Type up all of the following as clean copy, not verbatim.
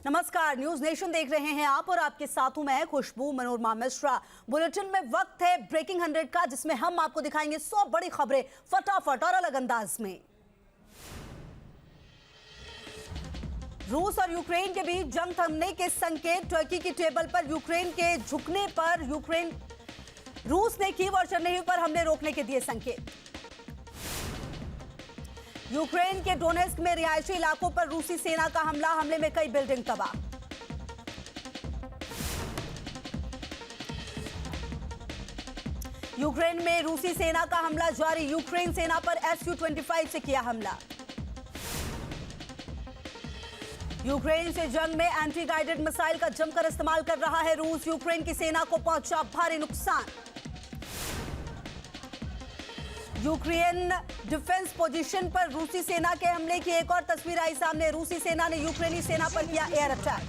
नमस्कार, news nation देख रहे हैं आप और आपके साथ हूं मैं खुशबू मनोरमा मिश्रा। बुलेटिन में वक्त है ब्रेकिंग 100 का, जिसमें हम आपको दिखाएंगे 100 बड़ी खबरें फटाफट और अलग अंदाज में। रूस और यूक्रेन के बीच जंग थमने के संकेत, टर्की की टेबल पर यूक्रेन के झुकने पर रूस ने कीव और चेरनिहिव पर हमले रोकने के दिए संकेत। यूक्रेन के डोनेस्क में रिहायशी इलाकों पर रूसी सेना का हमला, हमले में कई बिल्डिंग तबाह। यूक्रेन में रूसी सेना का हमला जारी, यूक्रेन सेना पर Su-25 से किया हमला। यूक्रेन से जंग में एंटी गाइडेड मिसाइल का जमकर इस्तेमाल कर रहा है रूस, यूक्रेन की सेना को पहुंचा भारी नुकसान। यूक्रेन डिफेंस पोजीशन पर रूसी सेना के हमले की एक और तस्वीर आई सामने, रूसी सेना ने यूक्रेनी सेना पर किया एयर अटैक।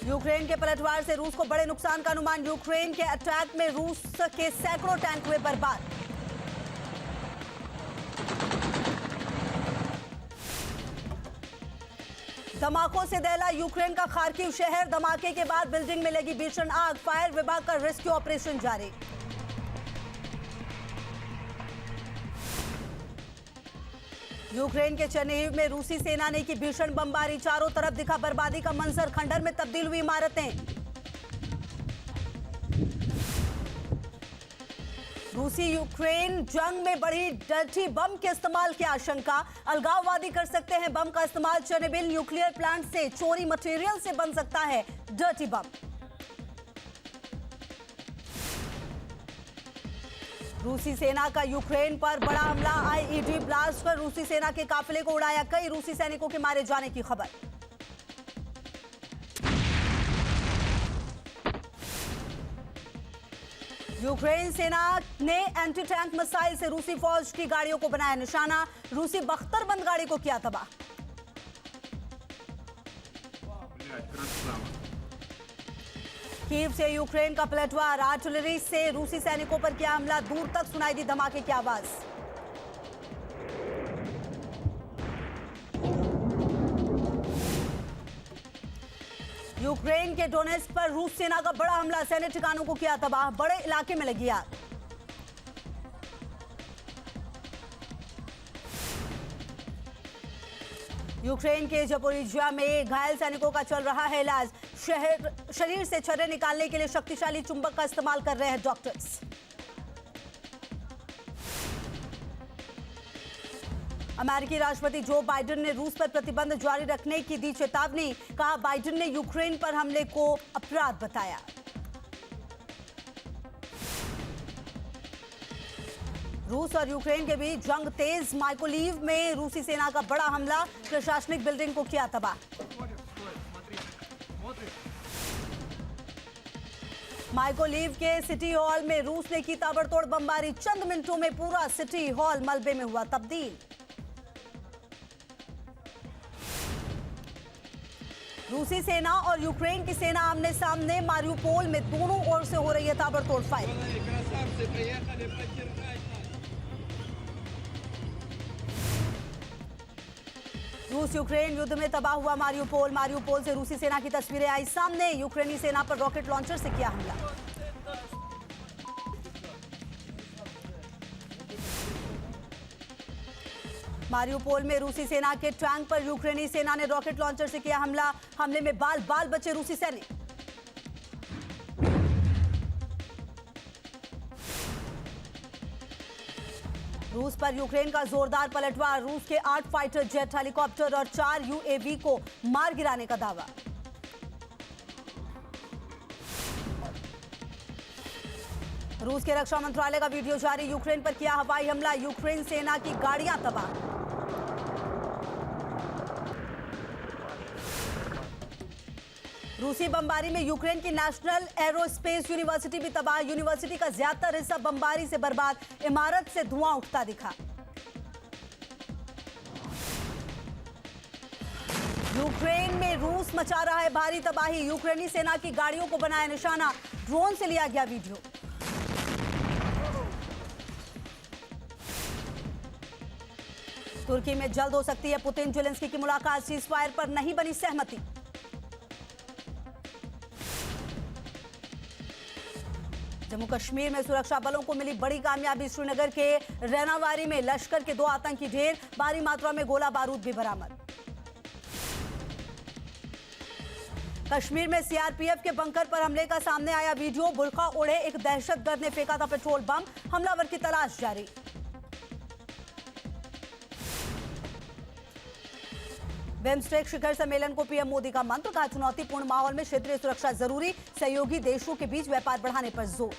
यूक्रेन के पलटवार से रूस को बड़े नुकसान का अनुमान, यूक्रेन के अटैक में रूस के सैकड़ों टैंक हुए बर्बाद। धमाकों से दहला यूक्रेन का खार्किव शहर, धमाके के बाद बिल्डिंग में लगी भीषण आग, फायर विभाग का रेस्क्यू ऑपरेशन जारी। यूक्रेन के चेरनिहिव में रूसी सेना ने की भीषण बमबारी, चारों तरफ दिखा बर्बादी का मंजर, खंडहर में तब्दील हुई इमारतें। रूसी यूक्रेन जंग में बढ़ी डर्टी बम के इस्तेमाल की आशंका, अलगाववादी कर सकते हैं बम का इस्तेमाल, चेर्नोबिल न्यूक्लियर प्लांट से चोरी मटेरियल से बन सकता है डर्टी बम। रूसी सेना का यूक्रेन पर बड़ा हमला, आईईडी ब्लास्ट कर रूसी सेना के काफिले को उड़ाया, कई रूसी सैनिकों के मारे जाने की खबर। यूक्रेन सेना ने एंटी टैंक मिसाइल से रूसी फौज की गाड़ियों को बनाया निशाना, रूसी बख्तरबंद गाड़ी को किया तबाह। कीव से यूक्रेन का पलटवार, आर्टिलरी से रूसी सैनिकों पर किया हमला, दूर तक सुनाई दी धमाके की आवाज। यूक्रेन के डोनेस्क पर रूस सेना का बड़ा हमला, सैन्य ठिकानों को किया तबाह, बड़े इलाके में लगी आग। यूक्रेन के ज़पोरिजिया में घायल सैनिकों का चल रहा है इलाज, शरीर से छर्रे निकालने के लिए शक्तिशाली चुंबक का इस्तेमाल कर रहे हैं डॉक्टर्स। अमेरिकी राष्ट्रपति जो बाइडेन ने रूस पर प्रतिबंध जारी रखने की दी चेतावनी, कहा बाइडेन ने यूक्रेन पर हमले को अपराध बताया। रूस और यूक्रेन के बीच जंग तेज, माइकोलीव में रूसी सेना का बड़ा हमला, प्रशासनिक बिल्डिंग को किया तबाह। माइकोलीव के सिटी हॉल में रूस ने की ताबड़तोड़ बमबारी, चंद मिनटों में पूरा सिटी हॉल मलबे में हुआ तब्दील। रूसी सेना और यूक्रेन की सेना आमने सामने, मारियुपोल में दोनों ओर से हो रही है ताबड़तोड़ फायरिंग। रूस यूक्रेन युद्ध में तबाह हुआ मारियुपोल से रूसी सेना की तस्वीरें आई सामने, यूक्रेनी सेना पर रॉकेट लॉन्चर से किया हमला। मारियुपोल में रूसी सेना के टैंक पर यूक्रेनी सेना ने रॉकेट लॉन्चर से किया हमला, हमले में बाल बाल बचे रूसी सैनिक। रूस पर यूक्रेन का जोरदार पलटवार, रूस के 8 फाइटर जेट, हेलीकॉप्टर और 4 यूएवी को मार गिराने का दावा। रूस के रक्षा मंत्रालय का वीडियो जारी, यूक्रेन पर किया हवाई हमला, यूक्रेन सेना की गाड़ियां तबाह। रूसी बमबारी में यूक्रेन की नेशनल एरोस्पेस यूनिवर्सिटी भी तबाह, यूनिवर्सिटी का ज्यादातर हिस्सा बमबारी से बर्बाद, इमारत से धुआं उठता दिखा। यूक्रेन में रूस मचा रहा है भारी तबाही, यूक्रेनी सेना की गाड़ियों को बनाया निशाना, ड्रोन से लिया गया वीडियो। तुर्की में जल्द हो सकती है पुतिन जेलेंस्की की मुलाकात, सीज फायर पर नहीं बनी सहमति। जम्मू कश्मीर में सुरक्षा बलों को मिली बड़ी कामयाबी, श्रीनगर के रैनावारी में लश्कर के 2 आतंकी ढेर, भारी मात्रा में गोला बारूद भी बरामद। कश्मीर में सीआरपीएफ के बंकर पर हमले का सामने आया वीडियो, बुर्का ओढ़े एक दहशतगर्द ने फेंका था पेट्रोल बम, हमलावर की तलाश जारी। बिम्स्टेक शिखर सम्मेलन को पीएम मोदी का मंत्र, कहा चुनौतीपूर्ण माहौल में क्षेत्रीय सुरक्षा जरूरी, सहयोगी देशों के बीच व्यापार बढ़ाने पर जोर।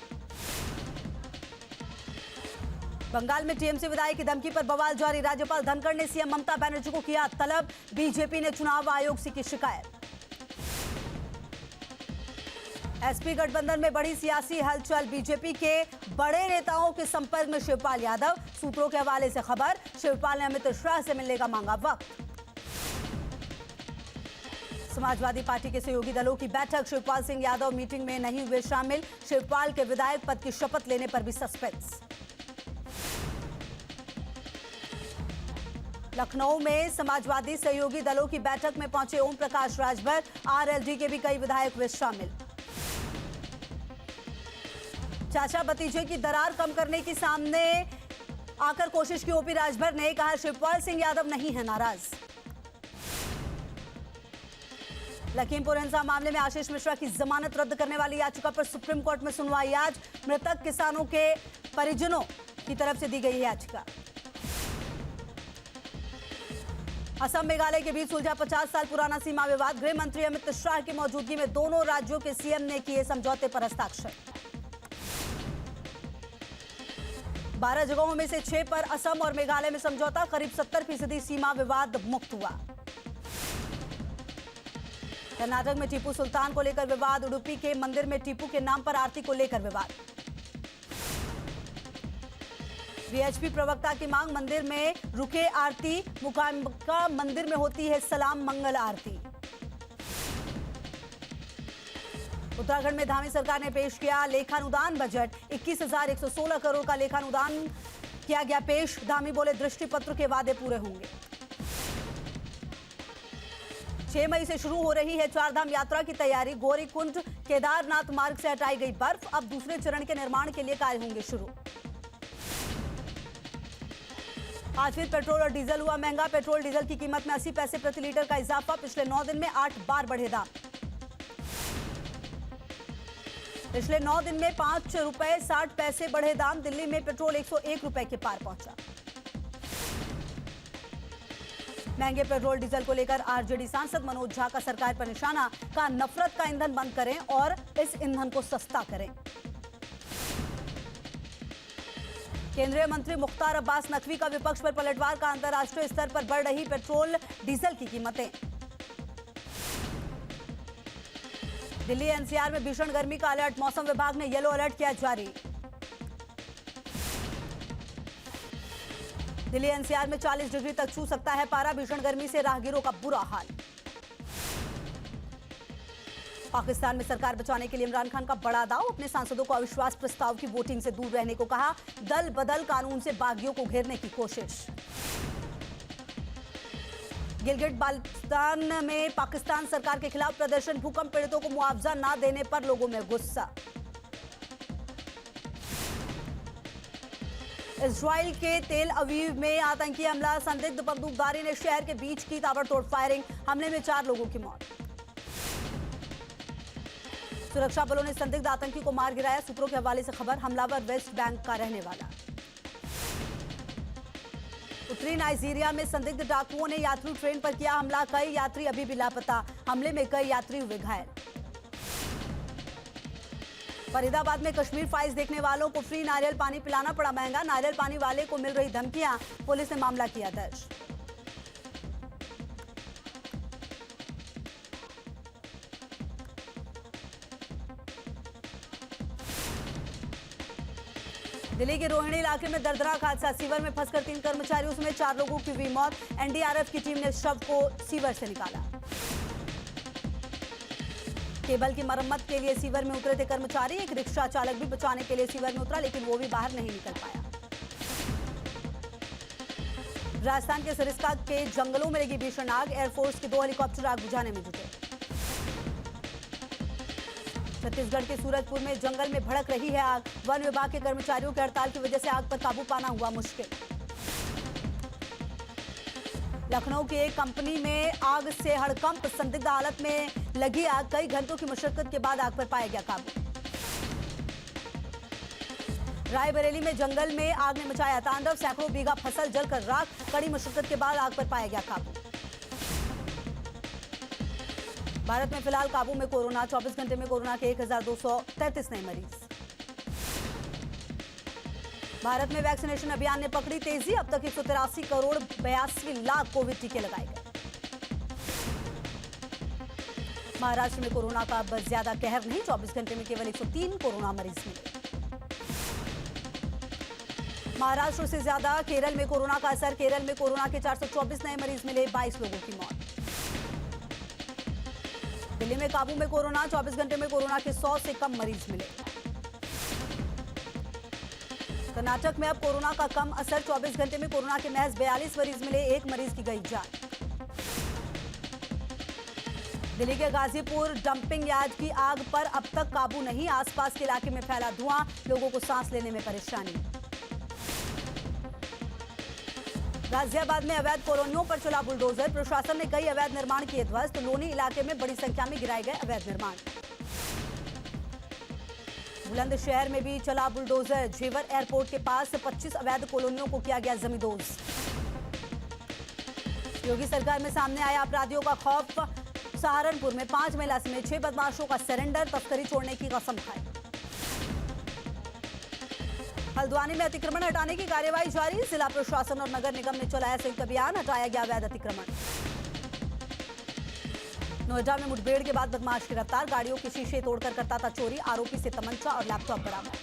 बंगाल में टीएमसी विधायक की धमकी पर बवाल जारी, राज्यपाल धनखड़ ने सीएम ममता बनर्जी को किया तलब, बीजेपी ने चुनाव आयोग से की शिकायत। एसपी गठबंधन में बड़ी सियासी हलचल, बीजेपी के बड़े नेताओं के संपर्क में शिवपाल यादव, सूत्रों के हवाले से खबर, शिवपाल ने अमित शाह से मिलने का मांगा वक्त। समाजवादी पार्टी के सहयोगी दलों की बैठक, शिवपाल सिंह यादव मीटिंग में नहीं हुए शामिल, शिवपाल के विधायक पद की शपथ लेने पर भी सस्पेंस। लखनऊ में समाजवादी सहयोगी दलों की बैठक में पहुंचे ओम प्रकाश राजभर, आरएलडी के भी कई विधायक हुए शामिल। चाचा भतीजे की दरार कम करने की सामने आकर कोशिश की ओपी राजभर ने, कहा शिवपाल सिंह यादव नहीं है नाराज। लखीमपुर हिंसा मामले में आशीष मिश्रा की जमानत रद्द करने वाली याचिका पर सुप्रीम कोर्ट में सुनवाई आज, मृतक किसानों के परिजनों की तरफ से दी गई याचिका। असम मेघालय के बीच सुलझा 50 साल पुराना सीमा विवाद, गृह मंत्री अमित शाह की मौजूदगी में दोनों राज्यों के सीएम ने किए समझौते पर हस्ताक्षर। 12 जगहों में से 6 पर असम और मेघालय में समझौता, करीब 70% सीमा विवाद मुक्त हुआ। कर्नाटक में टीपू सुल्तान को लेकर विवाद, उडुपी के मंदिर में टीपू के नाम पर आरती को लेकर विवाद। वीएचपी प्रवक्ता की मांग, मंदिर में रुके आरती, मुकाम मंदिर में होती है सलाम मंगल आरती। उत्तराखंड में धामी सरकार ने पेश किया लेखानुदान बजट, 21,116 करोड़ का लेखानुदान किया गया पेश, धामी बोले दृष्टि पत्र के वादे पूरे होंगे। 6 मई से शुरू हो रही है चारधाम यात्रा की तैयारी, गौरीकुंड केदारनाथ मार्ग से हटाई गई बर्फ, अब दूसरे चरण के निर्माण के लिए कार्य होंगे शुरू। आज फिर पेट्रोल और डीजल हुआ महंगा, पेट्रोल डीजल की कीमत में 80 पैसे प्रति लीटर का इजाफा, पिछले 9 दिन में 8 बार बढ़े दाम। पिछले 9 दिन में 5 रुपए 60 पैसे बढ़े दाम, दिल्ली में पेट्रोल 101 रुपए के पार पहुंचा। महंगे पेट्रोल डीजल को लेकर आरजेडी सांसद मनोज झा का सरकार पर निशाना, कहा नफरत का ईंधन बंद करें और इस ईंधन को सस्ता करें। केंद्रीय मंत्री मुख्तार अब्बास नकवी का विपक्ष पर पलटवार, का अंतर्राष्ट्रीय स्तर पर बढ़ रही पेट्रोल डीजल की कीमतें। दिल्ली एनसीआर में भीषण गर्मी का अलर्ट, मौसम विभाग ने येलो अलर्ट किया जारी। दिल्ली एनसीआर में 40 डिग्री तक छू सकता है पारा, भीषण गर्मी से राहगीरों का बुरा हाल। पाकिस्तान में सरकार बचाने के लिए इमरान खान का बड़ा दाव, अपने सांसदों को अविश्वास प्रस्ताव की वोटिंग से दूर रहने को कहा, दल बदल कानून से बागियों को घेरने की कोशिश। गिलगिट बाल्टिस्तान में पाकिस्तान सरकार के खिलाफ प्रदर्शन, भूकंप पीड़ितों को मुआवजा न देने पर लोगों में गुस्सा। इजराइल के तेल अवीव में आतंकी हमला, संदिग्ध बंदूकधारी ने शहर के बीच की ताबड़तोड़ फायरिंग, हमले में 4 लोगों की मौत। सुरक्षा बलों ने संदिग्ध आतंकी को मार गिराया, सूत्रों के हवाले से खबर, हमलावर वेस्ट बैंक का रहने वाला। उत्तरी नाइजीरिया में संदिग्ध डाकुओं ने यात्री ट्रेन पर किया हमला, कई यात्री अभी भी लापता, हमले में कई यात्री हुए घायल। फरीदाबाद में कश्मीर फाइल्स देखने वालों को फ्री नारियल पानी पिलाना पड़ा महंगा, नारियल पानी वाले को मिल रही धमकियां, पुलिस ने मामला किया दर्ज। दिल्ली के रोहिणी इलाके में दर्दनाक हादसा, सीवर में फंसकर 3 कर्मचारियों समेत 4 लोगों की हुई मौत, एनडीआरएफ की टीम ने शव को सीवर से निकाला। केबल की मरम्मत के लिए सीवर में उतरे थे कर्मचारी, एक रिक्शा चालक भी बचाने के लिए सीवर में उतरा, लेकिन वो भी बाहर नहीं निकल पाया। राजस्थान के सरिस्का के जंगलों में लगी भीषण आग, एयरफोर्स के 2 हेलीकॉप्टर आग बुझाने में जुटे। छत्तीसगढ़ के सूरजपुर में जंगल में भड़क रही है आग, वन विभाग के कर्मचारियों की हड़ताल की वजह से आग पर काबू पाना हुआ मुश्किल। लखनऊ की एक कंपनी में आग से हड़कंप, संदिग्ध हालत में लगी आग, कई घंटों की मशक्कत के बाद आग पर पाया गया काबू। रायबरेली में जंगल में आग ने मचाया तांडव, सैकड़ों बीघा फसल जलकर राख, कड़ी मशक्कत के बाद आग पर पाया गया काबू। भारत में फिलहाल काबू में कोरोना, 24 घंटे में कोरोना के 1233 नए मरीज। भारत में वैक्सीनेशन अभियान ने पकड़ी तेजी, अब तक 183 करोड़ 82 लाख कोविड टीके लगाए गए। महाराष्ट्र में कोरोना का अब ज्यादा कहर नहीं, 24 घंटे में केवल 103 कोरोना मरीज मिले। महाराष्ट्र से ज्यादा केरल में कोरोना का असर, केरल में कोरोना के 424 नए मरीज मिले, 22 लोगों की मौत। दिल्ली में काबू में कोरोना, 24 घंटे में कोरोना के 100 से कम मरीज मिले। कर्नाटक में अब कोरोना का कम असर, 24 घंटे में कोरोना के महज 42 मरीज मिले, 1 मरीज की गई जान। दिल्ली के गाजीपुर डंपिंग यार्ड की आग पर अब तक काबू नहीं, आसपास के इलाके में फैला धुआं, लोगों को सांस लेने में परेशानी। गाजियाबाद में अवैध कॉलोनियों पर चला बुलडोजर, प्रशासन ने कई अवैध निर्माण किए ध्वस्त, लोनी इलाके में बड़ी संख्या में गिराए गए अवैध निर्माण। बुलंदशहर में भी चला बुलडोजर, जेवर एयरपोर्ट के पास 25 अवैध कॉलोनियों को किया गया जमींदोज। योगी सरकार में सामने आया अपराधियों का खौफ, सहारनपुर में 5 महिला समेत 6 बदमाशों का सरेंडर, तस्करी छोड़ने की कसम खाई। हल्द्वानी में अतिक्रमण हटाने की कार्यवाही जारी, जिला प्रशासन और नगर निगम ने चलाया संयुक्त अभियान, हटाया गया अवैध अतिक्रमण। नोएडा में मुठभेड़ के बाद बदमाश गिरफ्तार, गाड़ियों के शीशे तोड़कर करता था चोरी, आरोपी से तमंचा और लैपटॉप बरामद।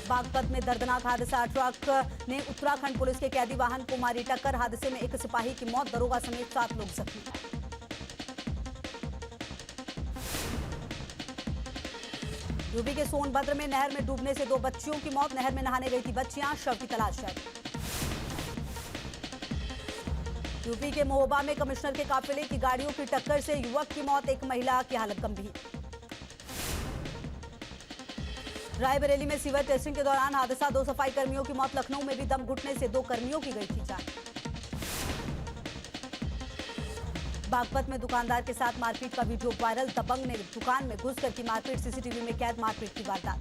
बागपत में दर्दनाक हादसा, ट्रक ने उत्तराखंड पुलिस के कैदी वाहन को मारी टक्कर, हादसे में एक सिपाही की मौत, दरोगा समेत 7 लोग जख्मी। यूपी के सोनभद्र में नहर में डूबने से 2 बच्चियों की मौत, नहर में नहाने गई थी बच्चियां, शव की तलाश जारी। यूपी के महोबा में कमिश्नर के काफिले की गाड़ियों की टक्कर से युवक की मौत, एक महिला की हालत गंभीर। रायबरेली में सीवर टेस्टिंग के दौरान हादसा, 2 सफाई कर्मियों की मौत, लखनऊ में भी दम घुटने से 2 कर्मियों की गई थी जान। बागपत में दुकानदार के साथ मारपीट का वीडियो वायरल, दबंग ने दुकान में घुसकर की मारपीट, सीसीटीवी में कैद मारपीट की वारदात।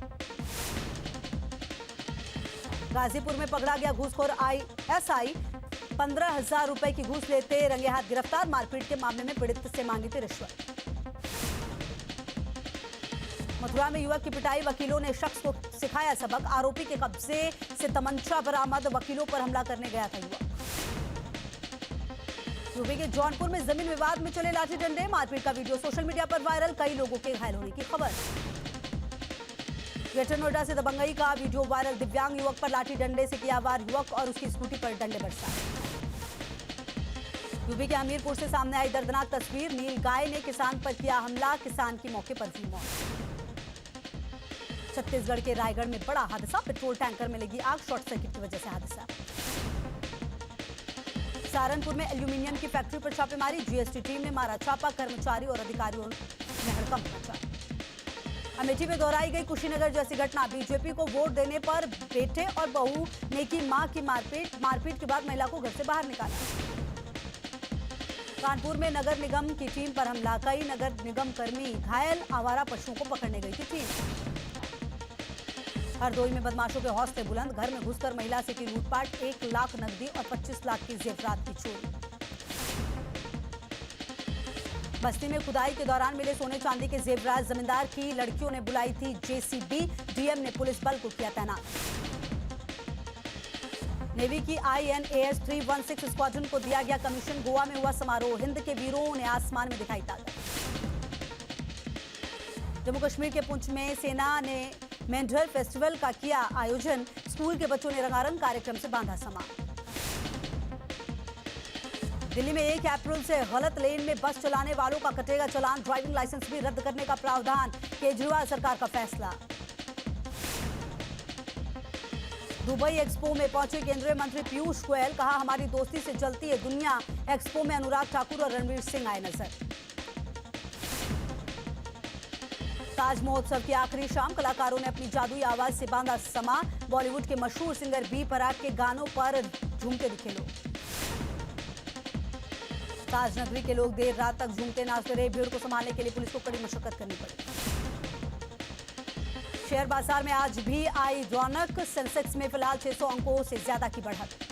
गाजीपुर में पकड़ा गया घूसखोर आईएसआई, 15,000 रुपए की घूस लेते रंगे हाथ गिरफ्तार, मारपीट के मामले में पीड़ित से मांगी थी रिश्वत। मथुरा में युवक की पिटाई, वकीलों ने शख्स को सिखाया सबक, आरोपी के कब्जे से तमंचा बरामद, वकीलों पर हमला करने गया था युवक। यूपी के जौनपुर में जमीन विवाद में चले लाठी डंडे, मारपीट का वीडियो सोशल मीडिया पर वायरल, कई लोगों के घायल होने की खबर। ग्रेटर नोएडा से दबंगई का वीडियो वायरल, दिव्यांग युवक पर लाठी डंडे से किया वार, युवक और उसकी स्कूटी पर डंडे बरसाए। यूपी के हमीरपुर से सामने आई दर्दनाक तस्वीर, नील गाय ने किसान पर किया हमला, किसान की मौके पर हुई मौत। छत्तीसगढ़ के रायगढ़ में बड़ा हादसा, पेट्रोल टैंकर में लगी आग, शॉर्ट सर्किट की वजह से हादसा। सहारनपुर में एल्यूमिनियम की फैक्ट्री पर छापेमारी, जीएसटी टीम ने मारा छापा, कर्मचारी और अधिकारियों ने हड़कंप मचा। अमेठी में दोहराई गई कुशीनगर जैसी घटना, बीजेपी को वोट देने पर बेटे और बहू ने की मां की मारपीट, मारपीट के बाद महिला को घर से बाहर निकाला। कानपुर में नगर निगम की टीम पर हमला, कई नगर निगम कर्मी घायल, आवारा पशुओं को पकड़ने गई थी टीम। हरदोई में बदमाशों के हौसले बुलंद, घर में घुसकर महिला से की लूटपाट, 1 लाख नकदी और 25 लाख की जेवरात की चोरी। बस्ती में खुदाई के दौरान मिले सोने चांदी के जेवरात, जमींदार की लड़कियों ने बुलाई थी जेसीबी, डीएम ने पुलिस बल को किया तैनात। नेवी की INAS 316 स्क्वाड्रन को दिया गया कमीशन, गोवा में हुआ समारोह, हिंद के वीरों ने आसमान में दिखाई ताकत। जम्मू कश्मीर के पुंछ में सेना ने मेंढर फेस्टिवल का किया आयोजन, स्कूल के बच्चों ने रंगारंग कार्यक्रम से बांधा समा। दिल्ली में 1 अप्रैल से गलत लेन में बस चलाने वालों का कटेगा चालान, ड्राइविंग लाइसेंस भी रद्द करने का प्रावधान, केजरीवाल सरकार का फैसला। दुबई एक्सपो में पहुंचे केंद्रीय मंत्री पीयूष गोयल, कहा हमारी दोस्ती से जलती है दुनिया। एक्सपो में अनुराग ठाकुर और रणवीर सिंह आए नजर। ताज महोत्सव की आखिरी शाम, कलाकारों ने अपनी जादुई आवाज से बांधा समा। बॉलीवुड के मशहूर सिंगर बी प्राक के गानों पर झूमते दिखे लोग। ताज नगरी के लोग देर रात तक झूमते नाचते रहे। भीड़ को संभालने के लिए पुलिस को कड़ी मशक्कत करनी पड़ी। शेयर बाजार में आज भी आई रौनक। सेंसेक्स में फिलहाल 600 अंकों से ज्यादा की बढ़त।